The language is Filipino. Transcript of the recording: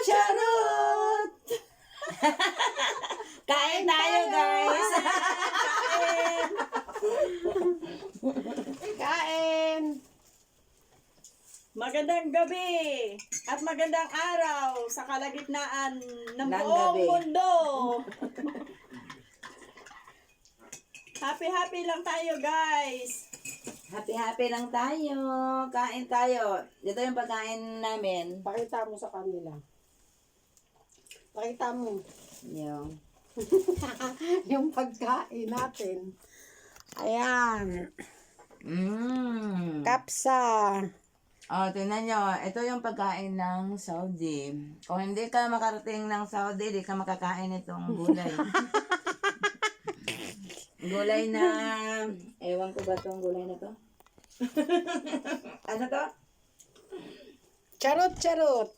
Charot! Kain tayo, guys! Kain! Kain! Magandang gabi at magandang araw sa kalagitnaan ng buong mundo. Happy lang tayo, guys. Happy lang tayo. Kain tayo. Ito yung pagkain namin. Pakita mo sa kanila. Pakita mo. Yung. Yung pagkain natin. Ayan. Kapsa. Oh, tingnan nyo. Ito yung pagkain ng Saudi. Kung hindi ka makarating ng Saudi, di ka makakain itong gulay. Gulay na... Ewan ko ba itong gulay na to? Ano to? Charot.